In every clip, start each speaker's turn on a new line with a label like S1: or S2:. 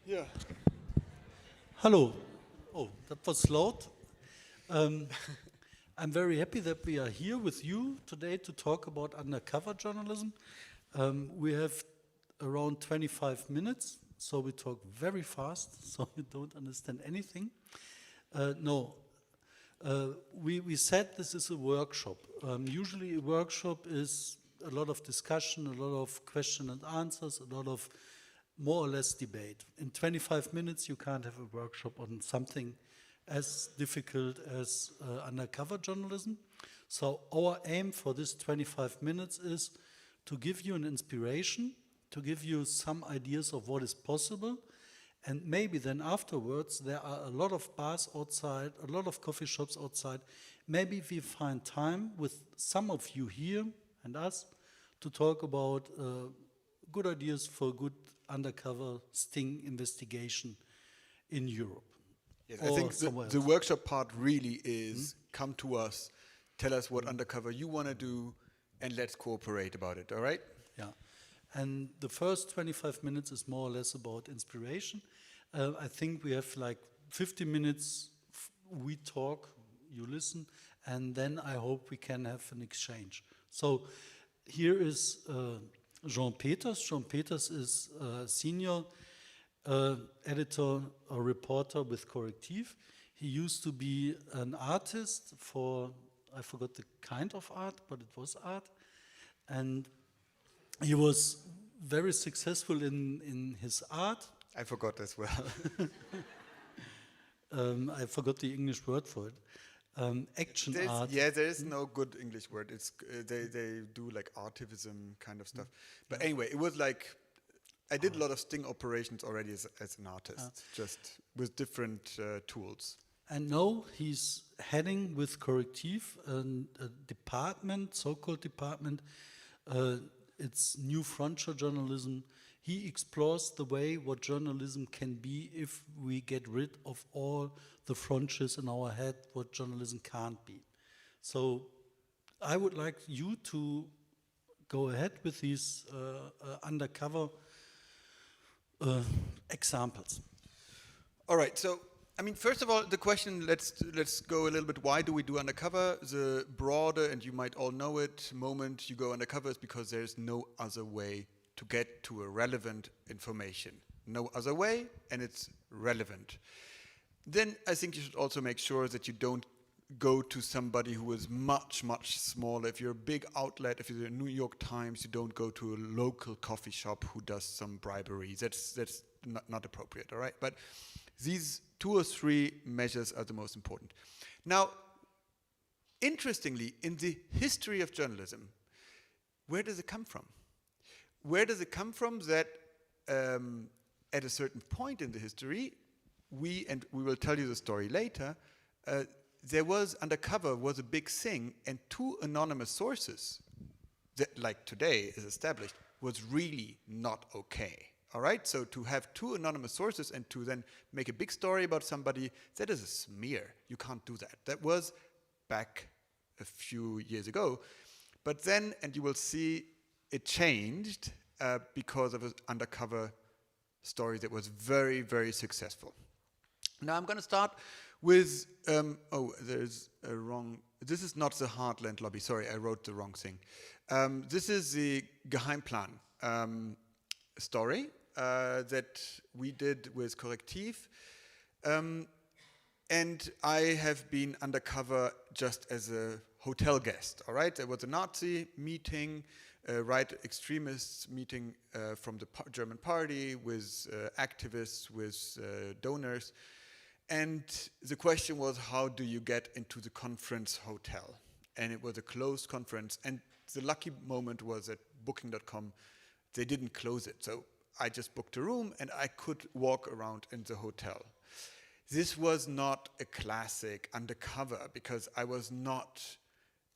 S1: Yeah.
S2: Hello. Oh, that was loud. I'm very happy that we are here with you today to talk about undercover journalism. We have around 25 minutes, so we talk very fast, so you don't understand anything. We said this is a workshop. Usually a workshop is a lot of discussion, a lot of question and answers, a lot of more or less debate. In 25 minutes you can't have a workshop on something as difficult as undercover journalism. So our aim for this 25 minutes is to give you an inspiration, to give you some ideas of what is possible, and maybe then afterwards there are a lot of bars outside, a lot of coffee shops outside. Maybe we find time with some of you here and us to talk about good ideas for good undercover sting investigation in Europe.
S1: Yes, I think the workshop part really is come to us, tell us what undercover you want to do, and let's cooperate about it, all right?
S2: Yeah. And the first 25 minutes is more or less about inspiration. I think we have like 50 minutes, we talk, you listen, and then I hope we can have an exchange. So here is Jean Peters. Jean Peters is senior editor or reporter with CORRECTIV. He used to be an artist for, I forgot the kind of art, but it was art. And he was very successful in his art.
S1: I forgot as well.
S2: I forgot the English word for it. Action art.
S1: Yeah, there is no good English word. It's they do like artivism kind of stuff. But anyway, it was like I did a lot of sting operations already as an artist, just with different tools.
S2: And now he's heading with CORRECTIV a department, so-called department. It's new frontier journalism. He explores the way what journalism can be if we get rid of all the frontiers in our head, what journalism can't be. So I would like you to go ahead with these undercover examples.
S1: All right, so I mean, first of all, the question, let's go a little bit, why do we do undercover? The broader, and you might all know it, moment you go undercover is because there's no other way to get to a relevant information. No other way, and it's relevant. Then I think you should also make sure that you don't go to somebody who is much, much smaller. If you're a big outlet, if you're the New York Times, you don't go to a local coffee shop who does some bribery. That's not appropriate, all right? But these 2 or 3 measures are the most important. Now, interestingly, in the history of journalism, where does it come from? Where does it come from that at a certain point in the history, and we will tell you the story later, there was undercover was a big thing, and 2 anonymous sources, that like today is established, was really not okay. All right, so to have 2 anonymous sources and to then make a big story about somebody, that is a smear. You can't do that. That was back a few years ago. But then, and you will see, it changed because of an undercover story that was very, very successful. Now I'm going to start with, there's a wrong, this is not the Heartland lobby, sorry, I wrote the wrong thing. This is the Geheimplan story that we did with CORRECTIV. And I have been undercover just as a hotel guest, all right? There was a Nazi meeting, a right extremists meeting from the German party with activists, with donors. And the question was, how do you get into the conference hotel? And it was a closed conference. And the lucky moment was at booking.com, they didn't close it. So I just booked a room and I could walk around in the hotel. This was not a classic undercover because I was not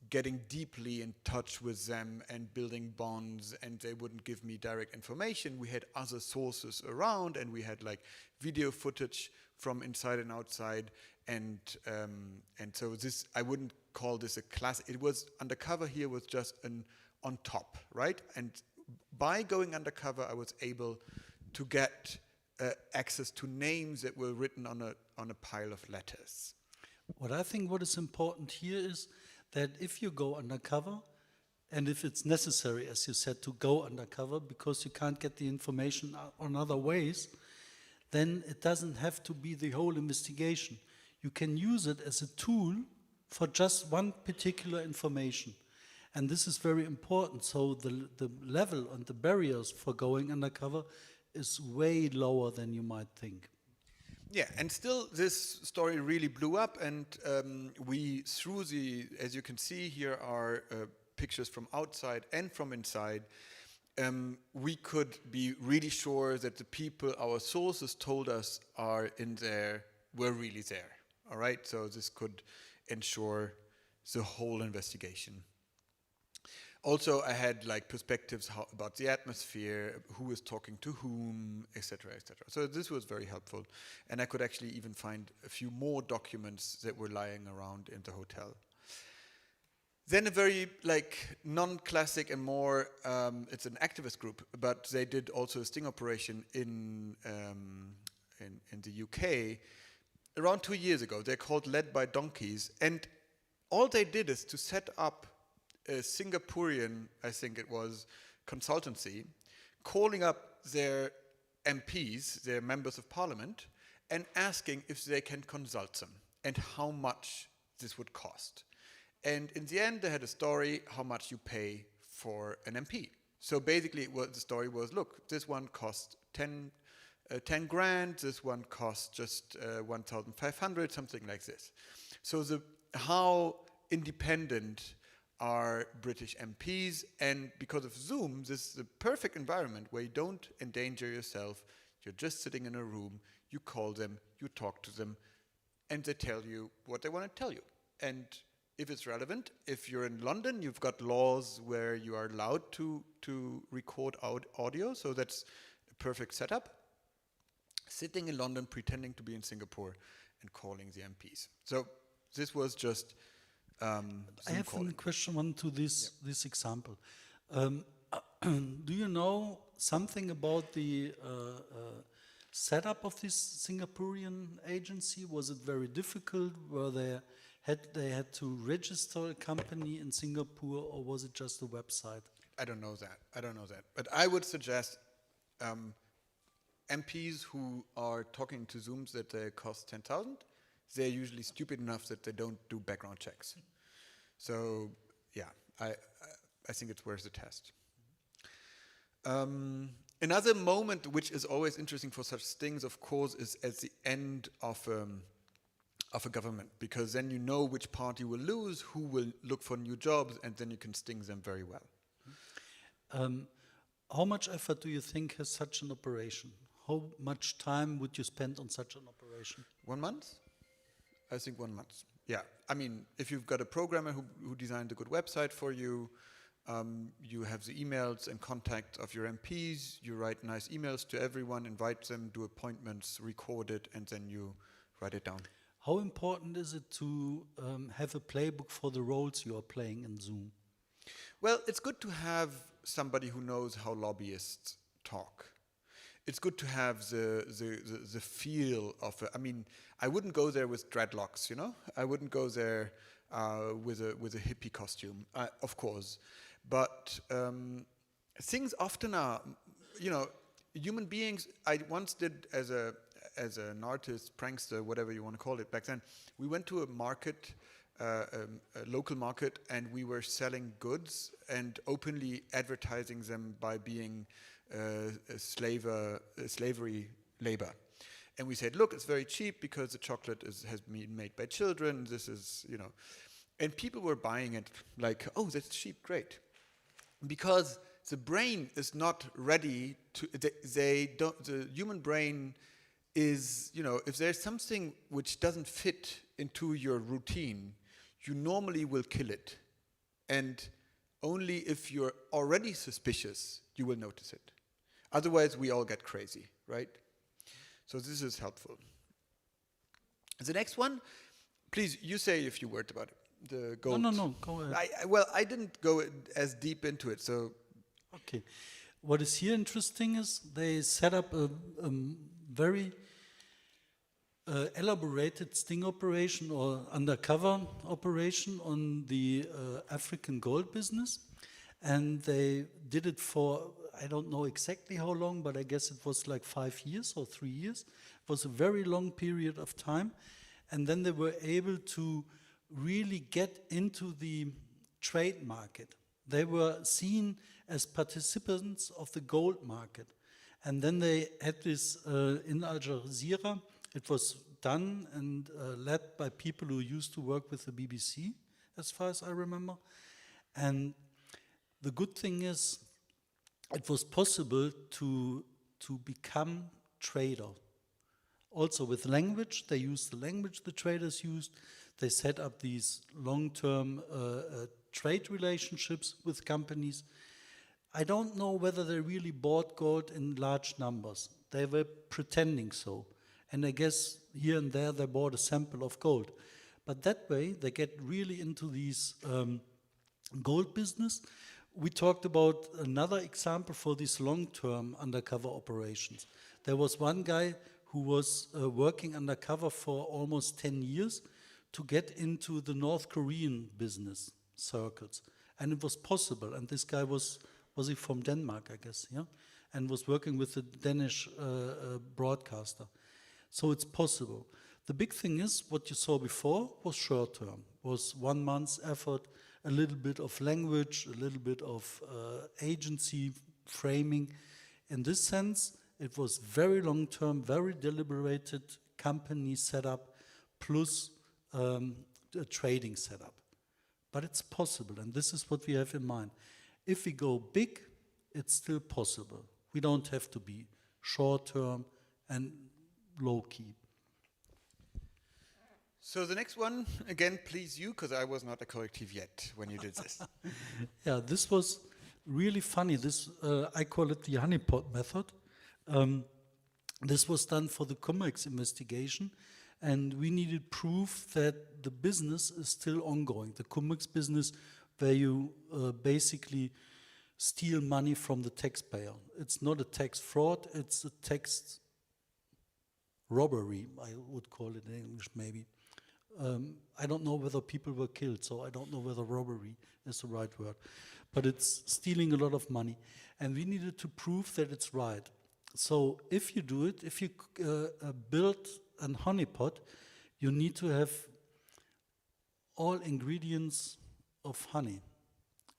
S1: getting deeply in touch with them and building bonds, and they wouldn't give me direct information. We had other sources around, and we had like video footage from inside and outside, and so this, I wouldn't call this a classic. It was undercover here was just an on top, right? And by going undercover, I was able to get access to names that were written on a pile of letters.
S2: What I think what is important here is that if you go undercover, and if it's necessary, as you said, to go undercover because you can't get the information on other ways, then it doesn't have to be the whole investigation. You can use it as a tool for just one particular information. And this is very important. So the level and the barriers for going undercover is way lower than you might think.
S1: Yeah, and still this story really blew up, and we, through the, as you can see here are pictures from outside and from inside, we could be really sure that the people our sources told us are in there were really there. All right, so this could ensure the whole investigation. Also, I had like perspectives about the atmosphere, who was talking to whom, etc., etc. So this was very helpful, and I could actually even find a few more documents that were lying around in the hotel. Then a very like non-classic and more, it's an activist group, but they did also a sting operation in the UK around 2 years ago. They're called Led by Donkeys, and all they did is to set up a Singaporean, I think it was, consultancy, calling up their MPs, their members of parliament, and asking if they can consult them and how much this would cost. And in the end, they had a story how much you pay for an MP. So basically, the story was, look, this one cost 10 grand, this one costs just 1,500, something like this. So how independent are British MPs, and because of Zoom, this is the perfect environment where you don't endanger yourself. You're just sitting in a room, you call them, you talk to them, and they tell you what they want to tell you. And if it's relevant, if you're in London, you've got laws where you are allowed to record audio, so that's a perfect setup. Sitting in London, pretending to be in Singapore, and calling the MPs. So this was just
S2: I have a question to this example. Do you know something about the setup of this Singaporean agency? Was it very difficult? They had to register a company in Singapore, or was it just a website?
S1: I don't know that. But I would suggest MPs who are talking to Zooms that they cost 10,000, they're usually stupid enough that they don't do background checks. So, yeah, I think it's worth the test. Another moment which is always interesting for such things, of course, is at the end of a government, because then you know which party will lose, who will look for new jobs, and then you can sting them very well.
S2: How much effort do you think has such an operation? How much time would you spend on such an operation?
S1: 1 month? I think 1 month. Yeah, I mean, if you've got a programmer who designed a good website for you, you have the emails and contact of your MPs, you write nice emails to everyone, invite them, do appointments, record it, and then you write it down.
S2: How important is it to have a playbook for the roles you are playing in Zoom?
S1: Well, it's good to have somebody who knows how lobbyists talk. It's good to have the feel of it. I mean, I wouldn't go there with dreadlocks, you know? I wouldn't go there with a hippie costume, of course. But things often are, you know, human beings. I once did as an artist, prankster, whatever you want to call it back then. We went to a market, a local market, and we were selling goods and openly advertising them by being slavery labor. And we said, look, it's very cheap because the chocolate has been made by children. This is, you know. And people were buying it like, oh, that's cheap, great. Because the brain is not ready to, the human brain is, you know, if there's something which doesn't fit into your routine, you normally will kill it. And only if you're already suspicious, you will notice it. Otherwise, we all get crazy, right? So this is helpful. The next one, please, you say a few words about it. The gold.
S2: No, go ahead.
S1: I didn't go as deep into it, so.
S2: Okay. What is here interesting is they set up a very elaborated sting operation or undercover operation on the African gold business. And they did it for, I don't know exactly how long, but I guess it was like 5 years or 3 years. It was a very long period of time. And then they were able to really get into the trade market. They were seen as participants of the gold market. And then they had this in Al Jazeera. It was done and led by people who used to work with the BBC, as far as I remember. And the good thing is, it was possible to become trader. Also with language, they used the language the traders used. They set up these long-term trade relationships with companies. I don't know whether they really bought gold in large numbers. They were pretending so. And I guess here and there they bought a sample of gold. But that way they get really into these gold business. We talked about another example for these long-term undercover operations. There was one guy who was working undercover for almost 10 years to get into the North Korean business circuits. And it was possible. And this guy was he from Denmark, I guess, yeah? And was working with the Danish broadcaster. So it's possible. The big thing is, what you saw before was short-term, was 1 month's effort, a little bit of language, a little bit of agency framing. In this sense, it was very long-term, very deliberated company setup plus a trading setup. But it's possible, and this is what we have in mind. If we go big, it's still possible. We don't have to be short-term and low-key.
S1: So the next one, again, please you, because I was not a corrective yet when you did this.
S2: Yeah, this was really funny. This I call it the honeypot method. This was done for the COMEX investigation, and we needed proof that the business is still ongoing. The COMEX business, where you basically steal money from the taxpayer. It's not a tax fraud, it's a tax robbery, I would call it in English maybe. I don't know whether people were killed, so I don't know whether robbery is the right word. But it's stealing a lot of money. And we needed to prove that it's right. So if you do it, if you build a honeypot, you need to have all ingredients of honey.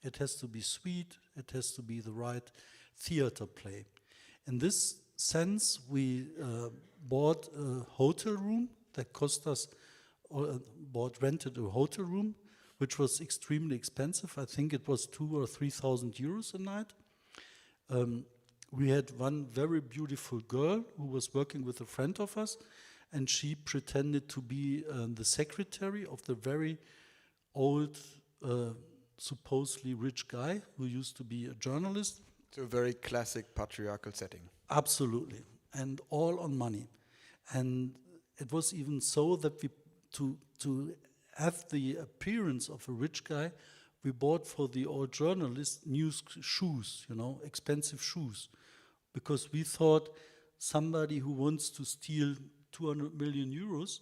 S2: It has to be sweet, it has to be the right theater play. In this sense, we bought a hotel room that cost us, rented a hotel room, which was extremely expensive. I think it was 2,000 or 3,000 euros a night. We had one very beautiful girl who was working with a friend of us, and she pretended to be the secretary of the very old, supposedly rich guy who used to be a journalist.
S1: So a very classic patriarchal setting.
S2: Absolutely, and all on money. And it was even so that we, to have the appearance of a rich guy, we bought for the old journalist new shoes, you know, expensive shoes, because we thought somebody who wants to steal 200 million euros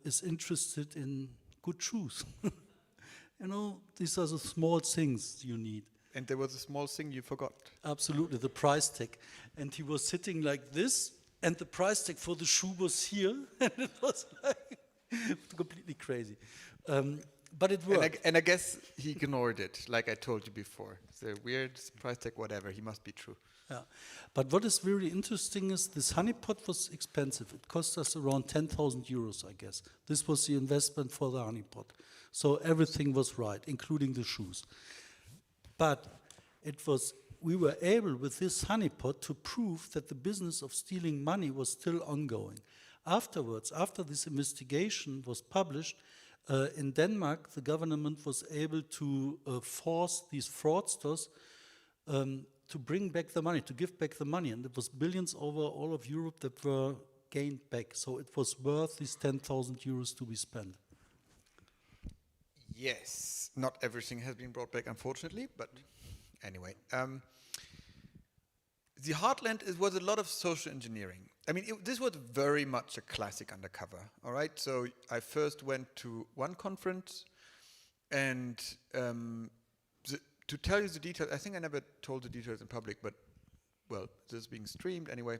S2: is interested in good shoes. You know, these are the small things you need.
S1: And there was a small thing you forgot.
S2: Absolutely, the price tag. And he was sitting like this, and the price tag for the shoe was here, and it was like completely crazy. But it worked.
S1: And I guess he ignored it, like I told you before. It's a weird price tag, whatever, he must be true.
S2: Yeah. But what is really interesting is this honeypot was expensive. It cost us around 10,000 euros, I guess. This was the investment for the honeypot. So everything was right, including the shoes. But we were able with this honeypot to prove that the business of stealing money was still ongoing. Afterwards, after this investigation was published, in Denmark, the government was able to force these fraudsters to bring back the money, to give back the money. And it was billions over all of Europe that were gained back. So it was worth these 10,000 euros to be spent.
S1: Yes, not everything has been brought back, unfortunately, but anyway. the Heartland was a lot of social engineering. I mean, this was very much a classic undercover, all right? So I first went to one conference, and to tell you the details, I think I never told the details in public, but, well, this is being streamed anyway.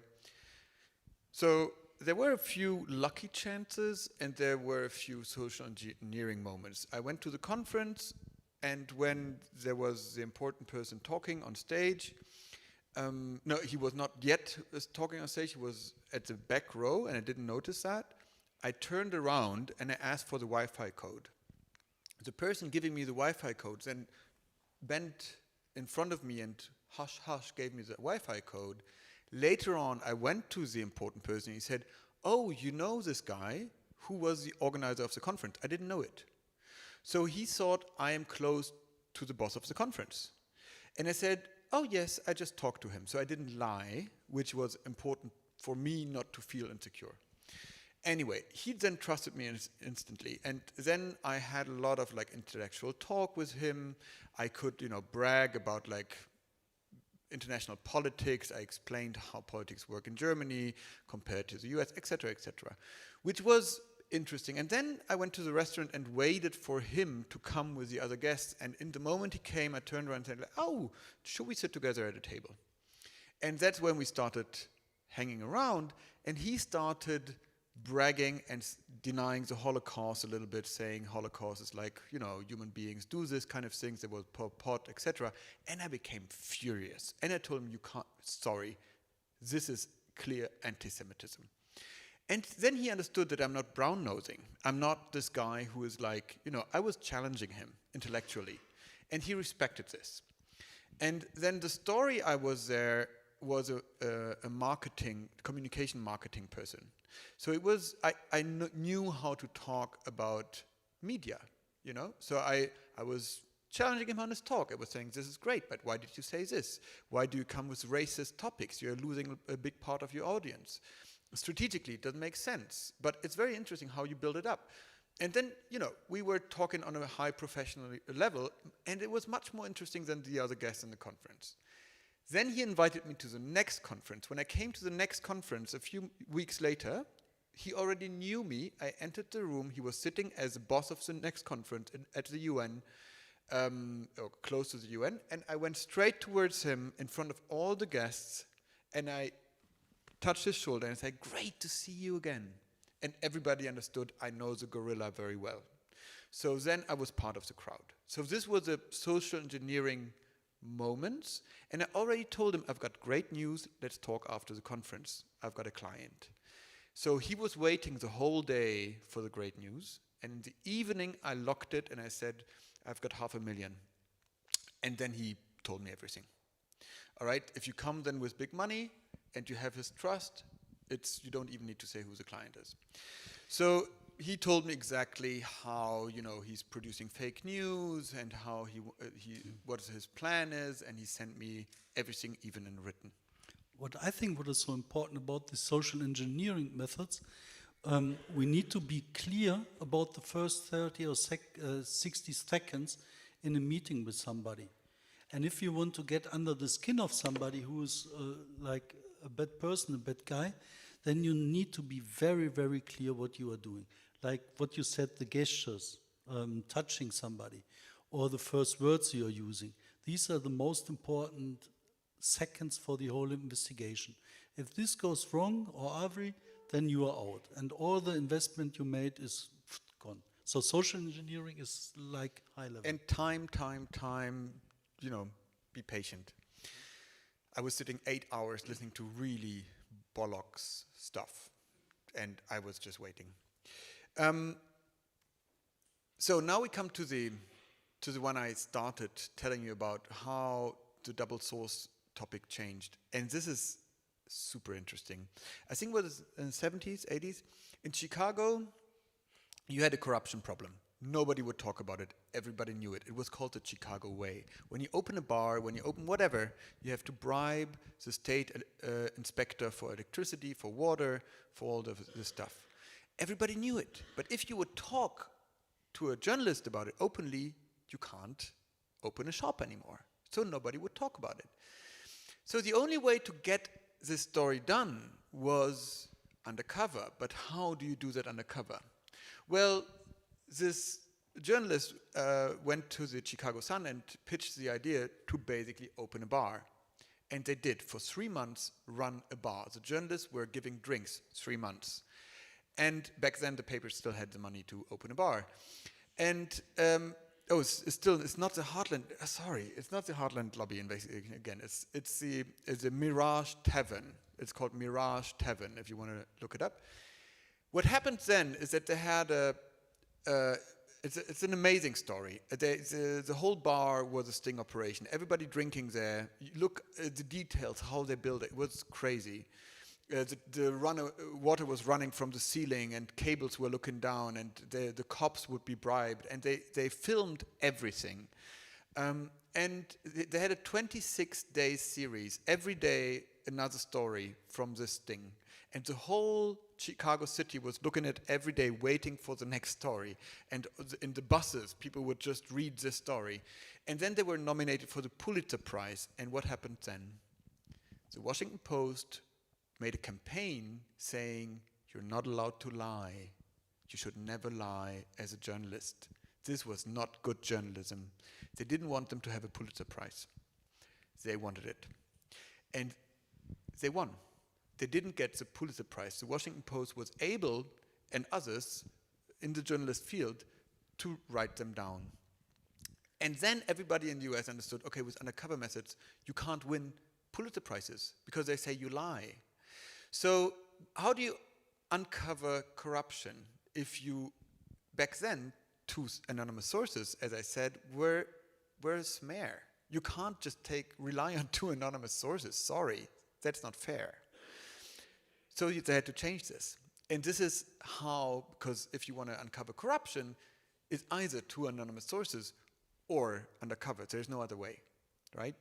S1: So there were a few lucky chances, and there were a few social engineering moments. I went to the conference, and when there was the important person talking on stage, no, he was not yet talking on stage. He was at the back row, and I didn't notice that. I turned around, and I asked for the Wi-Fi code. The person giving me the Wi-Fi code then bent in front of me and hush, hush, gave me the Wi-Fi code. Later on, I went to the important person. He said, "Oh, you know this guy who was the organizer of the conference." I didn't know it. So he thought I am close to the boss of the conference. And I said, "Oh yes, I just talked to him." So I didn't lie, which was important for me not to feel insecure. Anyway, he then trusted me instantly. And then I had a lot of like intellectual talk with him. I could, brag about like international politics. I explained how politics work in Germany compared to the US, etc., which was interesting. And then I went to the restaurant and waited for him to come with the other guests. And in the moment he came, I turned around and said, "Oh, should we sit together at a table?" And that's when we started hanging around. And he started bragging and denying the Holocaust a little bit, saying Holocaust is like, human beings do this kind of things. There was Pol Pot, etc. And I became furious. And I told him, "You can't, sorry, this is clear anti-Semitism." And then he understood that I'm not brown-nosing. I'm not this guy who is like, I was challenging him intellectually. And he respected this. And then the story I was there was a communication marketing person. So it was, I knew how to talk about media, So I was challenging him on his talk. I was saying, "This is great, but why did you say this? Why do you come with racist topics? You're losing a big part of your audience. Strategically, it doesn't make sense, but it's very interesting how you build it up." And then, we were talking on a high professional level, and it was much more interesting than the other guests in the conference. Then he invited me to the next conference. When I came to the next conference a few weeks later, he already knew me. I entered the room. He was sitting as the boss of the next conference at the UN, or close to the UN, and I went straight towards him in front of all the guests, and I touched his shoulder and said, "Great to see you again." And everybody understood I know the gorilla very well. So then I was part of the crowd. So this was a social engineering moment. And I already told him, "I've got great news. Let's talk after the conference. I've got a client." So he was waiting the whole day for the great news. And in the evening, I locked it and I said, "I've got $500,000. And then he told me everything. All right, if you come then with big money, and you have his trust, you don't even need to say who the client is. So he told me exactly how, he's producing fake news and how what his plan is, and he sent me everything, even in written.
S2: What I think what is so important about the social engineering methods, we need to be clear about the first 30 or 60 seconds in a meeting with somebody. And if you want to get under the skin of somebody who is like a bad person, a bad guy, then you need to be very, very clear what you are doing. Like what you said, the gestures, touching somebody, or the first words you are using. These are the most important seconds for the whole investigation. If this goes wrong or every, then you are out. And all the investment you made is gone. So social engineering is like high level.
S1: And time, be patient. I was sitting 8 hours listening to really bollocks stuff, and I was just waiting. So now we come to the one I started telling you about, how the double source topic changed. And this is super interesting. I think it was in the 70s, 80s. In Chicago, you had a corruption problem. Nobody would talk about it. Everybody knew it. It was called the Chicago Way. When you open a bar, when you open whatever, you have to bribe the state inspector for electricity, for water, for all of this stuff. Everybody knew it. But if you would talk to a journalist about it openly, you can't open a shop anymore. So nobody would talk about it. So the only way to get this story done was undercover. But how do you do that undercover? Well, this journalist went to the Chicago Sun and pitched the idea to basically open a bar. And they did, for 3 months, run a bar. The journalists were giving drinks 3 months. And back then, the paper still had the money to open a bar. And, it's not the Heartland, it's not the Heartland lobby investigation again. It's the Mirage Tavern. It's called Mirage Tavern, if you want to look it up. What happened then is that they had it's an amazing story. The whole bar was a sting operation. Everybody drinking there. You look at the details, how they built it. It was crazy. Water was running from the ceiling, and cables were looking down, and the cops would be bribed, and they filmed everything. And they had a 26-day series. Every day, another story from this sting. And the whole Chicago city was looking at every day, waiting for the next story. And in the buses, people would just read this story. And then they were nominated for the Pulitzer Prize. And what happened then? The Washington Post made a campaign saying, you're not allowed to lie. You should never lie as a journalist. This was not good journalism. They didn't want them to have a Pulitzer Prize. They wanted it. And they won. They didn't get the Pulitzer Prize. The Washington Post was able, and others in the journalist field, to write them down. And then everybody in the US understood, okay, with undercover methods, you can't win Pulitzer Prizes because they say you lie. So how do you uncover corruption if you, back then, two anonymous sources, as I said, were a smear. You can't just rely on 2 anonymous sources. Sorry, that's not fair. So they had to change this. And this is how, because if you want to uncover corruption, it's either 2 anonymous sources or undercover. There's no other way, right?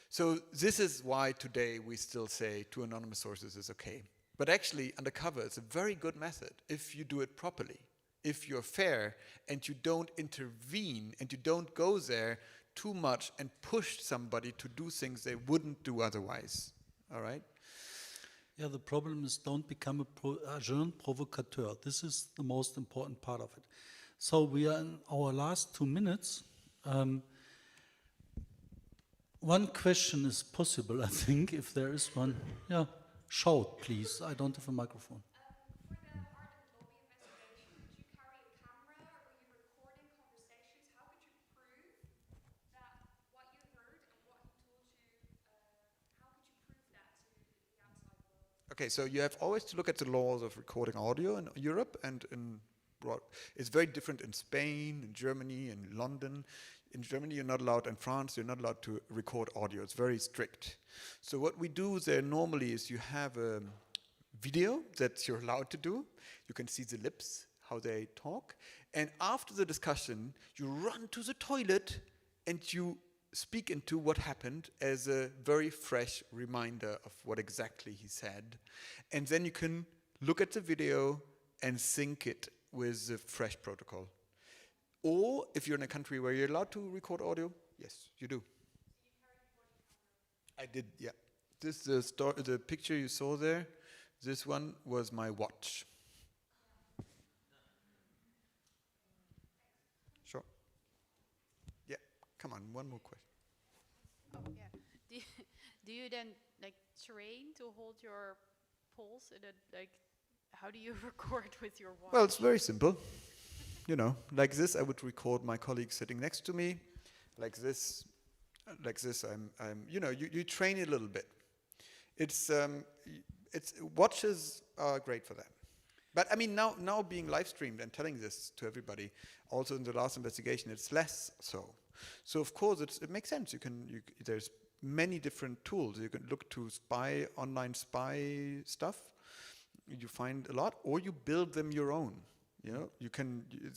S1: So this is why today we still say 2 anonymous sources is okay. But actually, undercover is a very good method if you do it properly. If you're fair and you don't intervene and you don't go there too much and push somebody to do things they wouldn't do otherwise, all right?
S2: Yeah, the problem is don't become a jeune provocateur. This is the most important part of it. So we are in our last 2 minutes. One question is possible, I think, if there is one. Yeah, shout, please. I don't have a microphone.
S3: For the Heartland lobby investigation, did you carry a camera or were you recording conversations? How could you prove that what you heard and what he told you, how could you prove that to the outside world?
S1: Okay, so you have always to look at the laws of recording audio in Europe and it's very different in Spain, in Germany, in London. In Germany, you're not allowed, in France, you're not allowed to record audio. It's very strict. So what we do there normally is you have a video that you're allowed to do. You can see the lips, how they talk. And after the discussion, you run to the toilet and you speak into what happened as a very fresh reminder of what exactly he said. And then you can look at the video and sync it with the fresh protocol. Or if you're in a country where you're allowed to record audio, yes, you do. I did, yeah. This the picture you saw there. This one was my watch. Sure. Yeah, come on, one more question.
S3: Oh, yeah. Do you then train to hold your pulse in a how do you record with your watch?
S1: Well, it's very simple. You know, like this, I would record my colleague sitting next to me. Like this, you train it a little bit. It's watches are great for that. But I mean, now being live streamed and telling this to everybody, also in the last investigation, it's less so. So of course, it makes sense. There's many different tools. You can look to online spy stuff. You find a lot, or you build them your own. You know,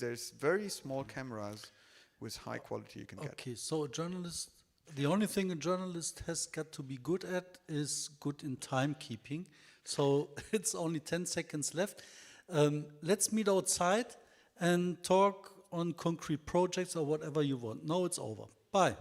S1: there's very small cameras with high quality you can get.
S2: Okay, so a journalist, the only thing a journalist has got to be good at is good in timekeeping. So it's only 10 seconds left. Let's meet outside and talk on concrete projects or whatever you want. Now it's over. Bye.